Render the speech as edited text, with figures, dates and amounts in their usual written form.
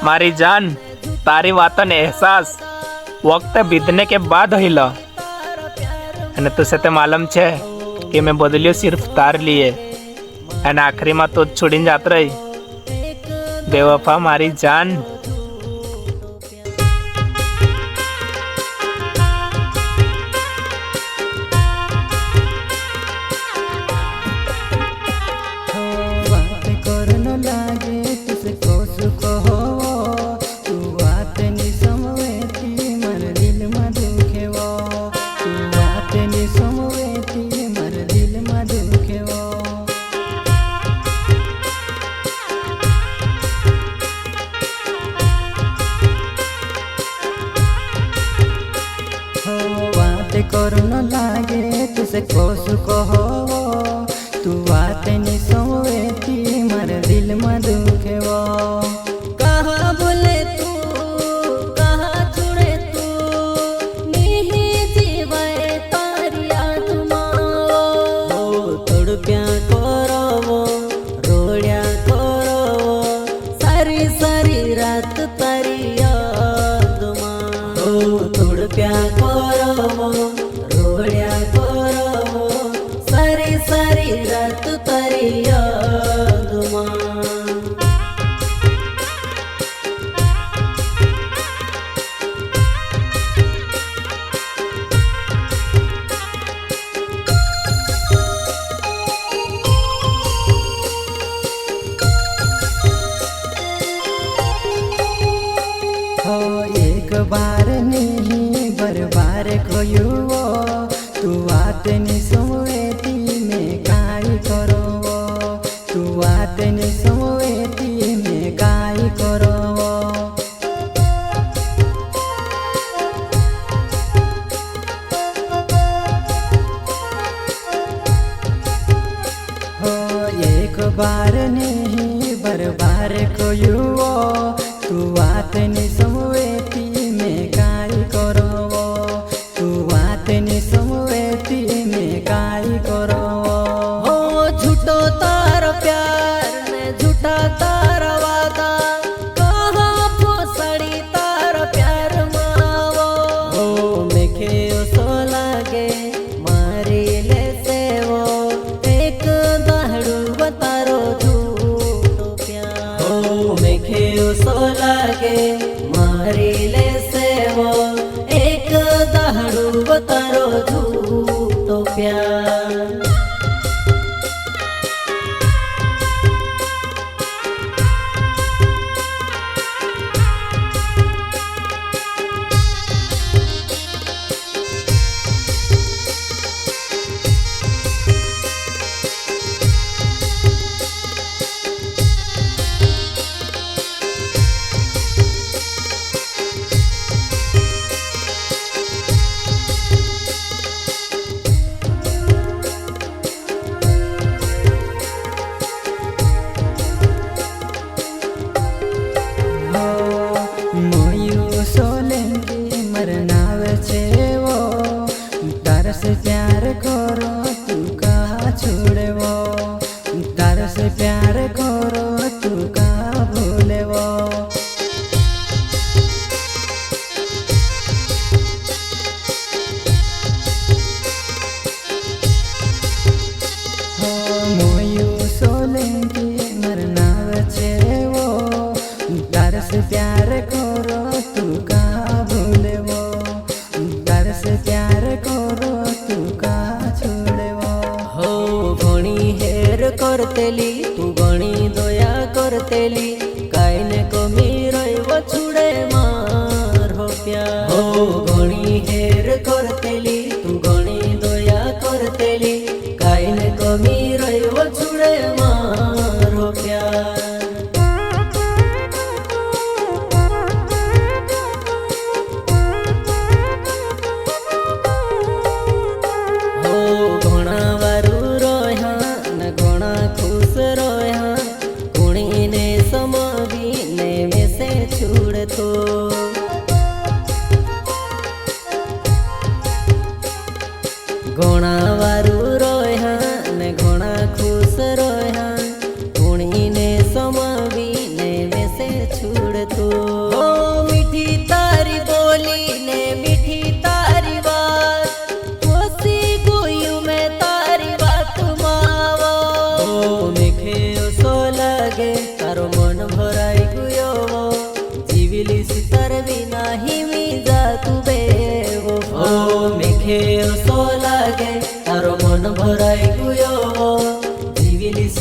मारी जान तारी वातन एहसास वक्त बीतने के बाद हिला અને तुझे ते मालूम छे कि मैं बदलियो सिर्फ तार लिए અને आखिरी में तो छोड़ीने जात रही बेवफा मारी जान। करो लागे तुझे कोस कहो तू बात नहीं सोएती मर दिल में दुखे वो कहाँ बोले तू कहाँ छुड़े तू नहीं जीवाए तारी आत्मा हो तड़प्या करो वो रोड़िया करो सारी सारी रात तारी याद मां हो तड़प्या करो वो रोड़िया करो सारी सारी रात तारी याद मां। हो एक बार नहीं बार बार खोयो तू बात नहीं सोएती मैं काई करो तू बात नहीं सोएती मैं काई करो हो एक बार नहीं बार बार खोयो तू बात नहीं सोएती मैं काई करो तू बात नहीं सोएती मैं काई करो हो झूठो तार प्यार ने झूठा तार वादा कहाँ पोसड़ी तार प्यार मावो हो मेखे सो लागे मारी ले से वो एक दाहड़ू बतारो झूठो प्यार हो मेखे सो लागे मारी ले से वो एक दाहड़ू बतारो झूठो प्यार। से प्यार करो तू कहाँ छोड़े वो तार से प्यार करो तू कहाँ भूले वो हो मोयू सोलेंगी मरना बचे वो तार से प्यार करो तू कहाँ भूले वो तार से प्यार करो करतेली तू गणी दया करतेली काई ने कमी रही छुड़े मार हो प्यार हो गणी हेर करतेली तू गणी दया करतेली काई ने कमी रही छुड़े मार हो प्यार। तो घोड़ा वारू रोया ने घोड़ा खुश रोया पुणी ने समावी ने જીવીલીસ તાર વિના હિમી જાતું બેવફા મેખે અસો લાગે તારો મન ભરાઈ ગયો જીવીલીસ